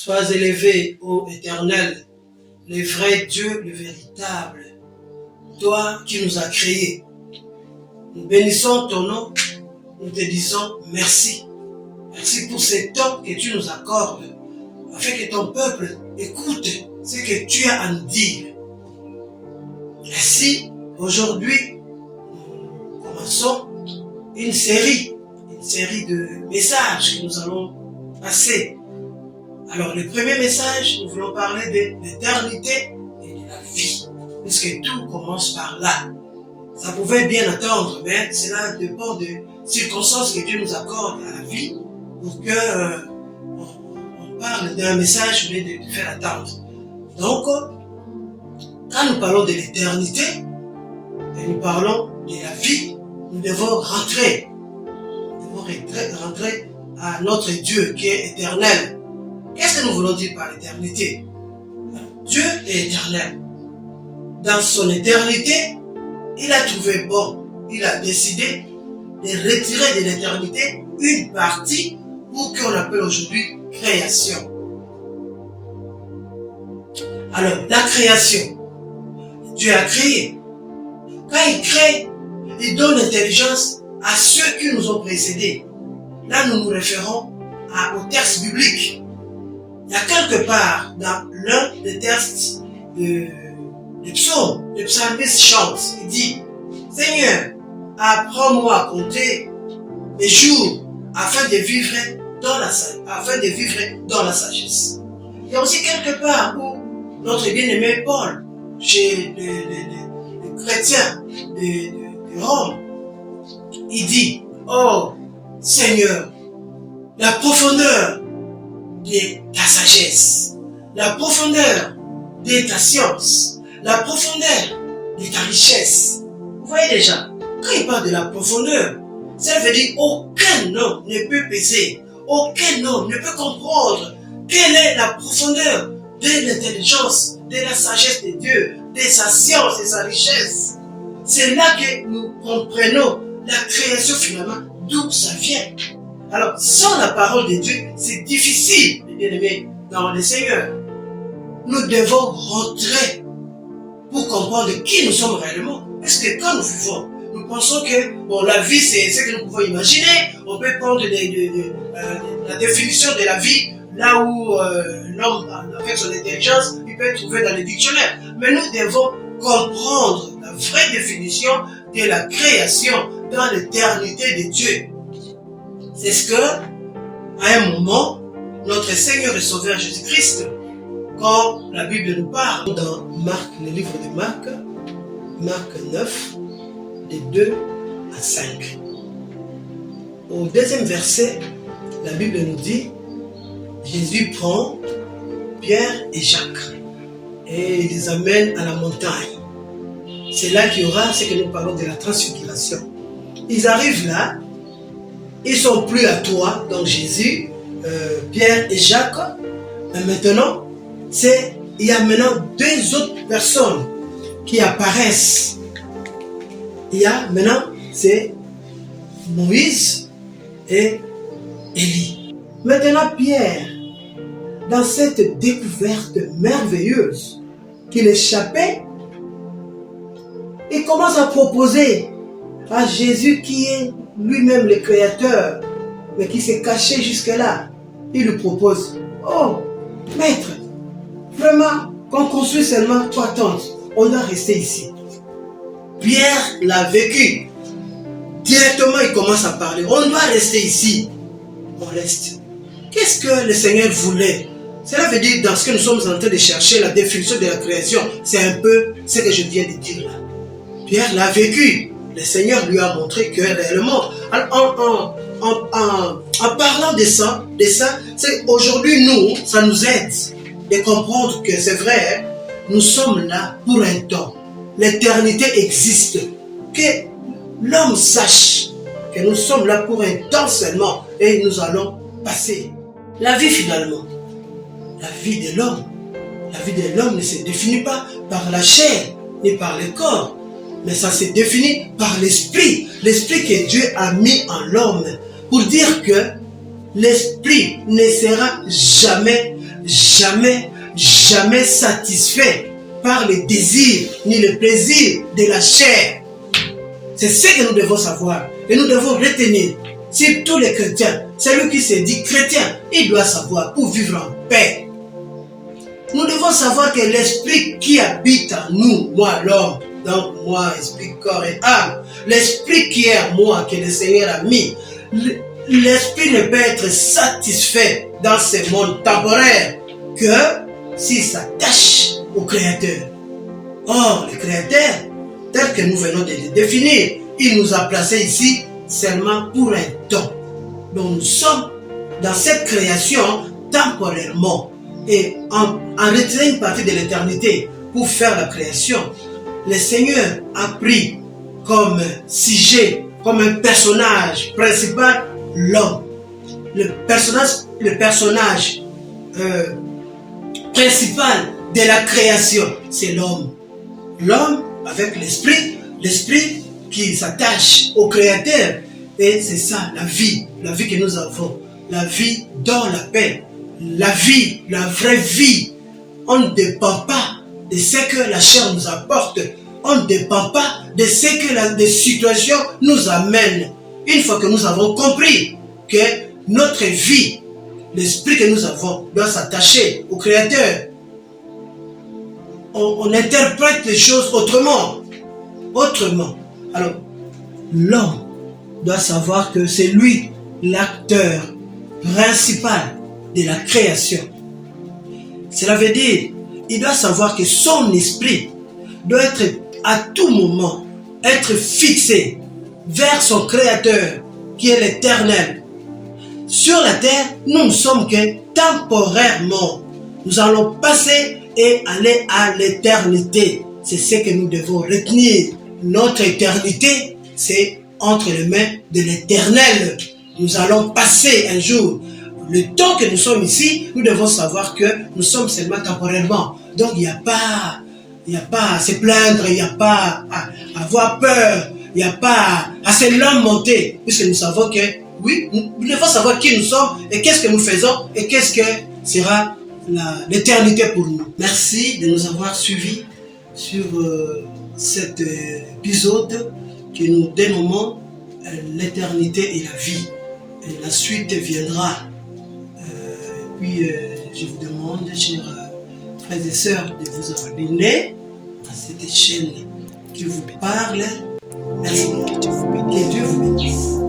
Sois élevé, ô Éternel, le vrai Dieu, le véritable, toi qui nous as créés. Nous bénissons ton nom, nous te disons merci. Merci pour ce temps que tu nous accordes, afin que ton peuple écoute ce que tu as à nous dire. Ainsi, aujourd'hui, nous commençons une série de messages que nous allons passer. Alors, le premier message, nous voulons parler de l'éternité et de la vie, puisque tout commence par là. Ça pouvait bien attendre, mais cela dépend des circonstances que Dieu nous accorde à la vie pour que on parle d'un message, mais de faire attendre. Donc, quand nous parlons de l'éternité et nous parlons de la vie, nous devons rentrer à notre Dieu qui est éternel. Qu'est-ce que nous voulons dire par l'éternité? Dieu est éternel. Dans son éternité, il a trouvé bon, il a décidé de retirer de l'éternité une partie pour qu'on appelle aujourd'hui création. Alors, la création, Dieu a créé. Quand il crée, il donne l'intelligence à ceux qui nous ont précédés. Là, nous nous référons au texte biblique. Il y a quelque part dans l'un des textes des psaumes, le psalmiste chante, il dit: Seigneur, apprends-moi à compter les jours afin de vivre dans la sagesse. Il y a aussi quelque part où notre bien-aimé Paul, chez les chrétiens de Rome, il dit: Oh Seigneur, la profondeur de ta sagesse, la profondeur de ta science, la profondeur de ta richesse. Vous voyez déjà, quand il parle de la profondeur, ça veut dire aucun homme ne peut peser, aucun homme ne peut comprendre quelle est la profondeur de l'intelligence, de la sagesse de Dieu, de sa science et sa richesse. C'est là que nous comprenons la création finalement, d'où ça vient. Alors, sans la parole de Dieu, c'est difficile, bien aimés, dans le Seigneur. Nous devons rentrer pour comprendre qui nous sommes réellement. Parce que quand nous vivons, nous pensons que la vie, c'est ce que nous pouvons imaginer. On peut prendre la définition de la vie, là où l'homme, avec son intelligence, il peut trouver dans les dictionnaires. Mais nous devons comprendre la vraie définition de la création dans l'éternité de Dieu. C'est ce que, à un moment, notre Seigneur et Sauveur Jésus-Christ, quand la Bible nous parle dans Marc, le livre de Marc 9, de 2 à 5. Au deuxième verset, la Bible nous dit: Jésus prend Pierre et Jacques et il les amène à la montagne. C'est là qu'il y aura ce que nous parlons de la transfiguration. Ils arrivent là, ils sont plus à toi, donc Jésus, Pierre et Jacques. Mais maintenant, il y a maintenant deux autres personnes qui apparaissent. Il y a maintenant, c'est Moïse et Élie. Maintenant, Pierre, dans cette découverte merveilleuse qu'il échappait, il commence à proposer à Jésus qui est lui-même le créateur, mais qui s'est caché jusque-là. Il lui propose: Oh, maître, vraiment, qu'on construise seulement 3 tentes, on doit rester ici. Pierre l'a vécu. Directement, il commence à parler: On doit rester ici. On reste. Qu'est-ce que le Seigneur voulait? Cela veut dire, dans ce que nous sommes en train de chercher, la définition de la création, c'est un peu ce que je viens de dire là. Pierre l'a vécu. Le Seigneur lui a montré que réellement, en parlant de ça, c'est aujourd'hui nous, ça nous aide de comprendre que c'est vrai, nous sommes là pour un temps. L'éternité existe. Que l'homme sache que nous sommes là pour un temps seulement et nous allons passer. La vie finalement, la vie de l'homme ne se définit pas par la chair ni par le corps, mais ça se définit par l'esprit que Dieu a mis en l'homme, pour dire que l'esprit ne sera jamais jamais, jamais satisfait par les désirs ni le plaisir de la chair. C'est ce que nous devons savoir et nous devons retenir. Si tous les chrétiens, celui qui se dit chrétien, il doit savoir pour vivre en paix. Nous devons savoir que l'esprit qui habite en nous, moi l'homme, donc moi, esprit, corps et âme, l'esprit qui est en moi, que le Seigneur a mis, l'esprit ne peut être satisfait dans ce monde temporaire que s'il s'attache au Créateur. Or, le Créateur, tel que nous venons de le définir, il nous a placés ici seulement pour un temps. Donc nous sommes dans cette création temporairement. Et en retirant une partie de l'éternité pour faire la création, le Seigneur a pris comme sujet, comme un personnage principal, l'homme. Le personnage principal de la création, c'est l'homme. L'homme avec l'esprit qui s'attache au Créateur. Et c'est ça, la vie que nous avons. La vie dans la paix. La vie, la vraie vie. On ne dépend pas de ce que la chair nous apporte. On ne dépend pas de ce que les situations nous amènent. Une fois que nous avons compris que notre vie, l'esprit que nous avons, doit s'attacher au Créateur, on interprète les choses autrement. Alors, l'homme doit savoir que c'est lui l'acteur principal de la création. Cela veut dire, il doit savoir que son esprit doit être à tout moment être fixé vers son Créateur qui est l'Éternel. Sur la terre, nous ne sommes que temporairement. Nous allons passer et aller à l'éternité. C'est ce que nous devons retenir. Notre éternité, c'est entre les mains de l'Éternel. Nous allons passer un jour. Le temps que nous sommes ici, nous devons savoir que nous sommes seulement temporairement. Donc il n'y a pas à se plaindre, il n'y a pas à avoir peur, il n'y a pas à se lamenter, puisque nous savons que, oui, nous devons savoir qui nous sommes et qu'est-ce que nous faisons et qu'est-ce que sera l'éternité pour nous. Merci de nous avoir suivis sur cet épisode que nous dénommons l'éternité et la vie. Et la suite viendra. Puis je vous demande, chers frères et sœurs, de vous abonner à cette chaîne qui vous parle. Merci. Que Dieu vous bénisse.